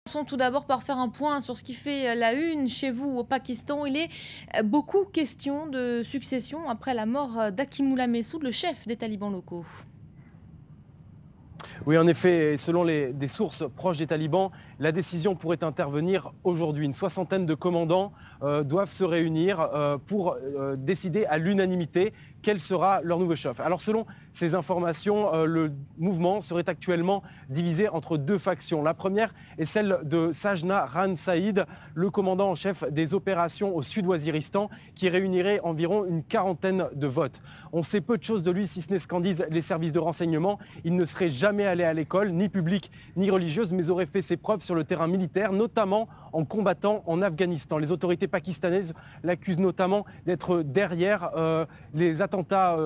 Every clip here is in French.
Tout d'abord par faire un point sur ce qui fait la une chez vous au Pakistan. Il est beaucoup question de succession après la mort d'Hakimullah Mehsud, le chef des talibans locaux. Oui, en effet, selon des sources proches des talibans, la décision pourrait intervenir aujourd'hui. Une soixantaine de commandants doivent se réunir pour décider à l'unanimité quel sera leur nouveau chef. Alors selon ces informations, le mouvement serait actuellement divisé entre deux factions. La première est celle de Sajna Ran Saïd, le commandant en chef des opérations au sud-Waziristan, qui réunirait environ une quarantaine de votes. On sait peu de choses de lui, si ce n'est ce qu'en disent les services de renseignement. Il ne serait jamais allé à l'école, ni publique ni religieuse, mais aurait fait ses preuves sur le terrain militaire, notamment en combattant en Afghanistan. Les autorités pakistanaises l'accusent notamment d'être derrière les attentats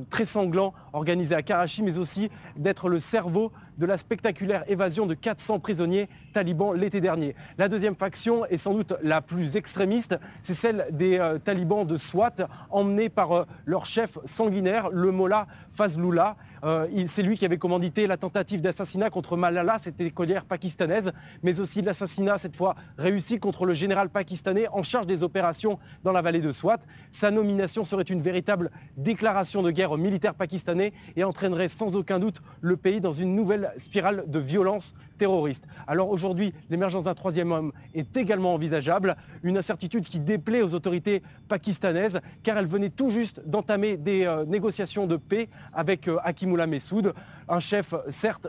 très sanglants organisés à Karachi, mais aussi d'être le cerveau de la spectaculaire évasion de 400 prisonniers talibans l'été dernier. La deuxième faction est sans doute la plus extrémiste, c'est celle des talibans de Swat, emmenés par leur chef sanguinaire, le Mollah Fazlullah. C'est lui qui avait commandité la tentative d'assassinat contre Malala, cette écolière pakistanaise, mais aussi l'assassinat cette fois réussi contre le général pakistanais en charge des opérations dans la vallée de Swat. Sa nomination serait une véritable déclaration de guerre aux militaires pakistanais et entraînerait sans aucun doute le pays dans une nouvelle spirale de violence terroriste. Alors aujourd'hui, l'émergence d'un troisième homme est également envisageable, une incertitude qui déplaît aux autorités pakistanaises car elles venaient tout juste d'entamer des négociations de paix avec Haqimullah Mehsud, un chef certes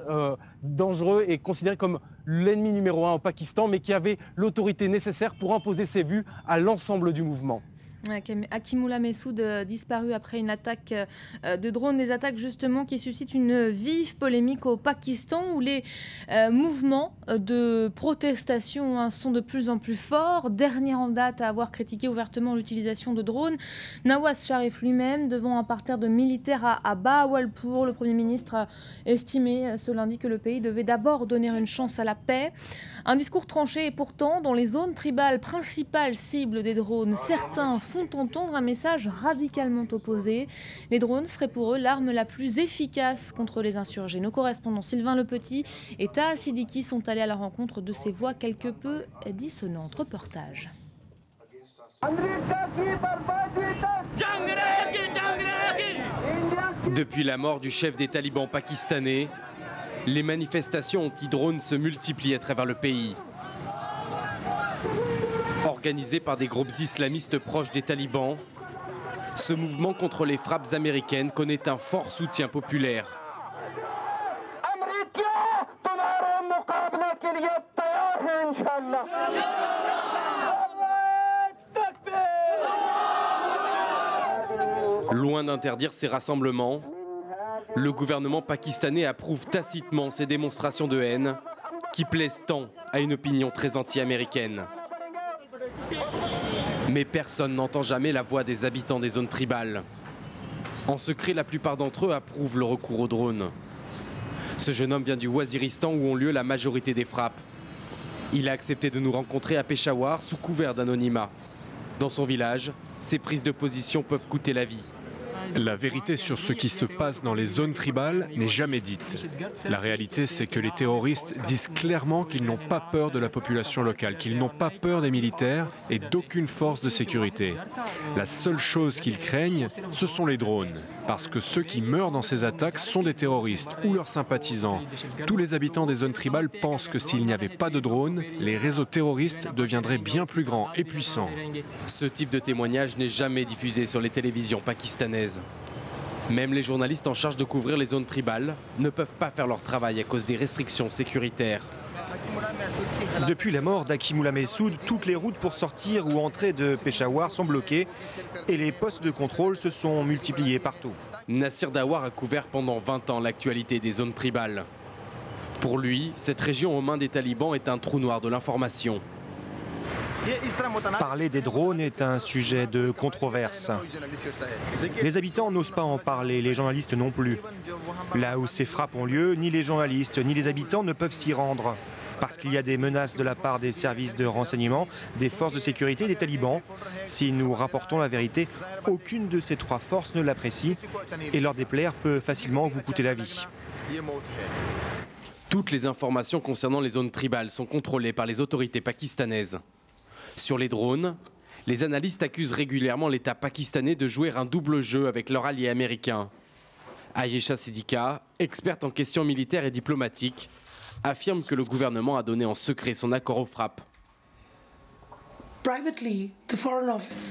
dangereux et considéré comme l'ennemi numéro 1 au Pakistan, mais qui avait l'autorité nécessaire pour imposer ses vues à l'ensemble du mouvement. Haqimullah Mehsud disparu après une attaque de drone, des attaques justement qui suscitent une vive polémique au Pakistan où les mouvements de protestation sont de plus en plus forts. Dernier en date à avoir critiqué ouvertement l'utilisation de drones, Nawaz Sharif lui-même devant un parterre de militaires à Bahawalpur. Le Premier ministre a estimé ce lundi que le pays devait d'abord donner une chance à la paix. Un discours tranché et pourtant dans les zones tribales principales cibles des drones, certains font entendre un message radicalement opposé. Les drones seraient pour eux l'arme la plus efficace contre les insurgés. Nos correspondants Sylvain Lepetit et Taha Siddiqui sont allés à la rencontre de ces voix quelque peu dissonantes. Reportage. Depuis la mort du chef des talibans pakistanais, les manifestations anti-drones se multiplient à travers le pays. Organisé par des groupes islamistes proches des talibans, ce mouvement contre les frappes américaines connaît un fort soutien populaire. Loin d'interdire ces rassemblements, le gouvernement pakistanais approuve tacitement ces démonstrations de haine qui plaisent tant à une opinion très anti-américaine. Mais personne n'entend jamais la voix des habitants des zones tribales. En secret, la plupart d'entre eux approuvent le recours aux drones. Ce jeune homme vient du Waziristan où ont lieu la majorité des frappes. Il a accepté de nous rencontrer à Peshawar sous couvert d'anonymat. Dans son village, ces prises de position peuvent coûter la vie. La vérité sur ce qui se passe dans les zones tribales n'est jamais dite. La réalité, c'est que les terroristes disent clairement qu'ils n'ont pas peur de la population locale, qu'ils n'ont pas peur des militaires et d'aucune force de sécurité. La seule chose qu'ils craignent, ce sont les drones. Parce que ceux qui meurent dans ces attaques sont des terroristes ou leurs sympathisants. Tous les habitants des zones tribales pensent que s'il n'y avait pas de drones, les réseaux terroristes deviendraient bien plus grands et puissants. Ce type de témoignage n'est jamais diffusé sur les télévisions pakistanaises. Même les journalistes en charge de couvrir les zones tribales ne peuvent pas faire leur travail à cause des restrictions sécuritaires. Depuis la mort d'Haqimullah Mehsud, toutes les routes pour sortir ou entrer de Peshawar sont bloquées et les postes de contrôle se sont multipliés partout. Nassir Dawar a couvert pendant 20 ans l'actualité des zones tribales. Pour lui, cette région aux mains des talibans est un trou noir de l'information. Parler des drones est un sujet de controverse. Les habitants n'osent pas en parler, les journalistes non plus. Là où ces frappes ont lieu, ni les journalistes ni les habitants ne peuvent s'y rendre. Parce qu'il y a des menaces de la part des services de renseignement, des forces de sécurité et des talibans. Si nous rapportons la vérité, aucune de ces trois forces ne l'apprécie et leur déplaire peut facilement vous coûter la vie. Toutes les informations concernant les zones tribales sont contrôlées par les autorités pakistanaises. Sur les drones, les analystes accusent régulièrement l'État pakistanais de jouer un double jeu avec leur allié américain. Ayesha Siddiqa, experte en questions militaires et diplomatiques, affirme que le gouvernement a donné en secret son accord aux frappes.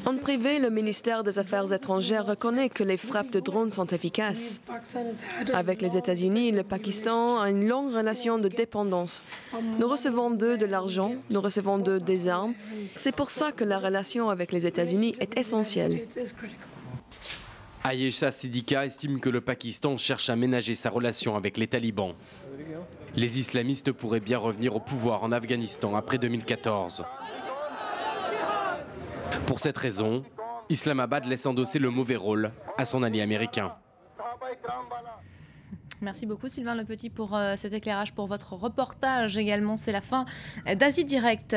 En privé, le ministère des Affaires étrangères reconnaît que les frappes de drones sont efficaces. Avec les États-Unis, le Pakistan a une longue relation de dépendance. Nous recevons d'eux de l'argent, nous recevons d'eux des armes. C'est pour ça que la relation avec les États-Unis est essentielle. Ayesha Siddiqa estime que le Pakistan cherche à ménager sa relation avec les talibans. Les islamistes pourraient bien revenir au pouvoir en Afghanistan après 2014. Pour cette raison, Islamabad laisse endosser le mauvais rôle à son allié américain. Merci beaucoup Sylvain Le Petit pour cet éclairage, pour votre reportage également. C'est la fin d'Asie Direct.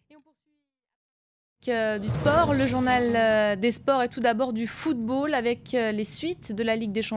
Et on poursuit du sport, le journal des sports et tout d'abord du football avec les suites de la Ligue des Champions.